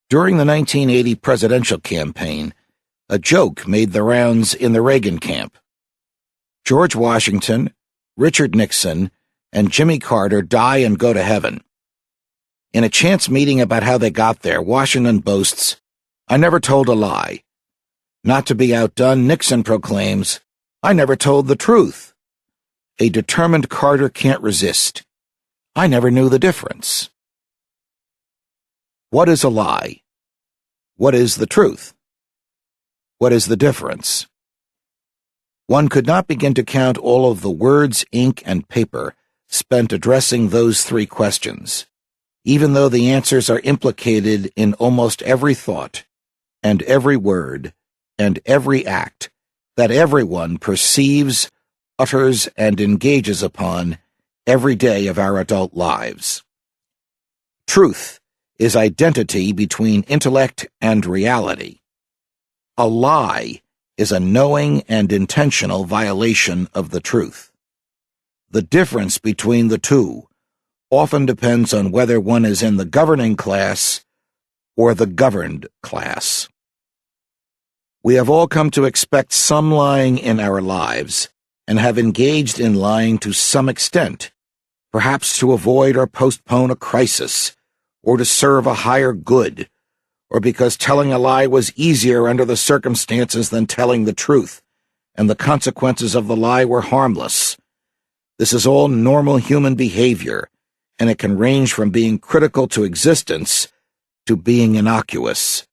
During the 1980 presidential campaign, a joke made the rounds in the Reagan camp. George Washington, Richard Nixon, and Jimmy Carter die and go to heaven. In a chance meeting about how they got there, Washington boasts, "I never told a lie." Not to be outdone, Nixon proclaims, "I never told the truth." A determined Carter can't resist, "I never knew the difference." What is a lie? What is the truth? What is the difference? One could not begin to count all of the words, ink, and paper spent addressing those three questions, even though the answers are implicated in almost every thought, and every word, and every act that everyone perceives, utters, and engages upon every day of our adult lives. Truth is identity between intellect and reality. A lie is a knowing and intentional violation of the truth. The difference between the two often depends on whether one is in the governing class or the governed class. We have all come to expect some lying in our lives and have engaged in lying to some extent, perhaps to avoid or postpone a crisis, or to serve a higher good, or because telling a lie was easier under the circumstances than telling the truth, and the consequences of the lie were harmless. This is all normal human behavior, and it can range from being critical to existence to being innocuous.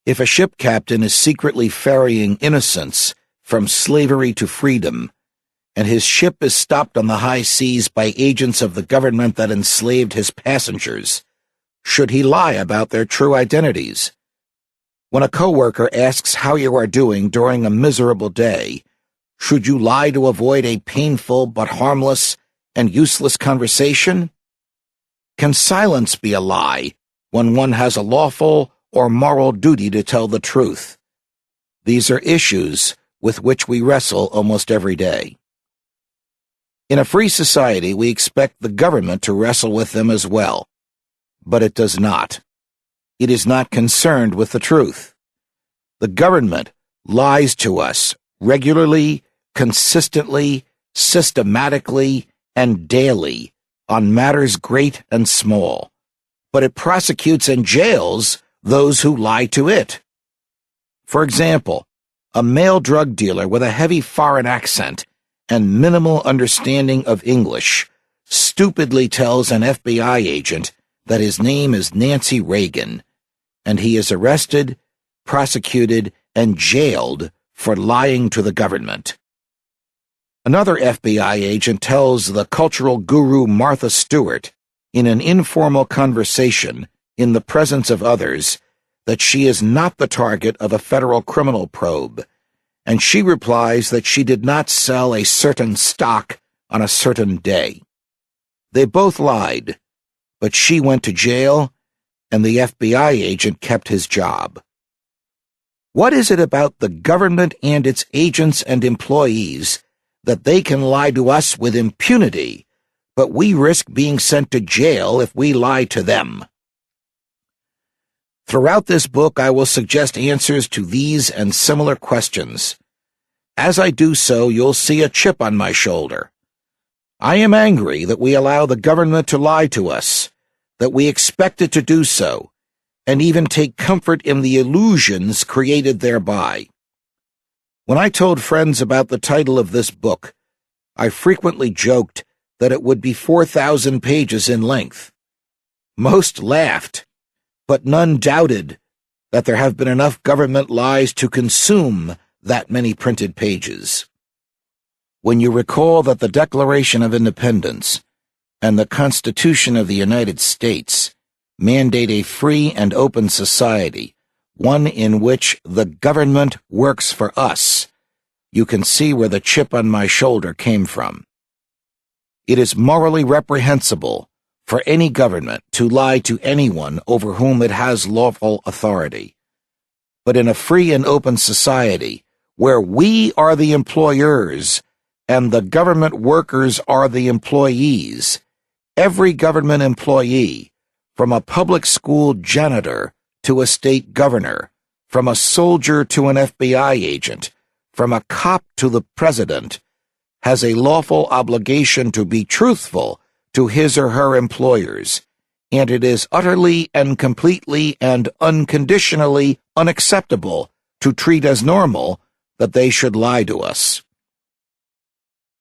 If a ship captain is secretly ferrying innocents from slavery to freedom, and his ship is stopped on the high seas by agents of the government that enslaved his passengers, should he lie about their true identities? When a coworker asks how you are doing during a miserable day, should you lie to avoid a painful but harmless and useless conversation? Can silence be a lie when one has a lawful or moral duty to tell the truth? These are issues with which we wrestle almost every day. In a free society, we expect the government to wrestle with them as well, but it does not. It is not concerned with the truth. The government lies to us regularly, consistently, systematically, and daily on matters great and small, but it prosecutes and jails those who lie to it. For example, a male drug dealer with a heavy foreign accent and minimal understanding of English stupidly tells an FBI agent that his name is Nancy Reagan, and he is arrested, prosecuted, and jailed for lying to the government. Another FBI agent tells the cultural guru Martha Stewart, in an informal conversation in the presence of others, that she is not the target of a federal criminal probe, and she replies that she did not sell a certain stock on a certain day. They both lied, but she went to jail, and the FBI agent kept his job. What is it about the government and its agents and employees that they can lie to us with impunity, but we risk being sent to jail if we lie to them? Throughout this book, I will suggest answers to these and similar questions. As I do so, you'll see a chip on my shoulder. I am angry that we allow the government to lie to us, that we expect it to do so, and even take comfort in the illusions created thereby. When I told friends about the title of this book, I frequently joked that it would be 4,000 pages in length. Most laughed, but none doubted that there have been enough government lies to consume that many printed pages. When you recall that the Declaration of Independence and the Constitution of the United States mandate a free and open society, one in which the government works for us, you can see where the chip on my shoulder came from. It is morally reprehensible for any government to lie to anyone over whom it has lawful authority. But in a free and open society, where we are the employers and the government workers are the employees, every government employee, from a public school janitor to a state governor, from a soldier to an FBI agent, from a cop to the president, has a lawful obligation to be truthful to his or her employers, and it is utterly and completely and unconditionally unacceptable to treat as normal that they should lie to us.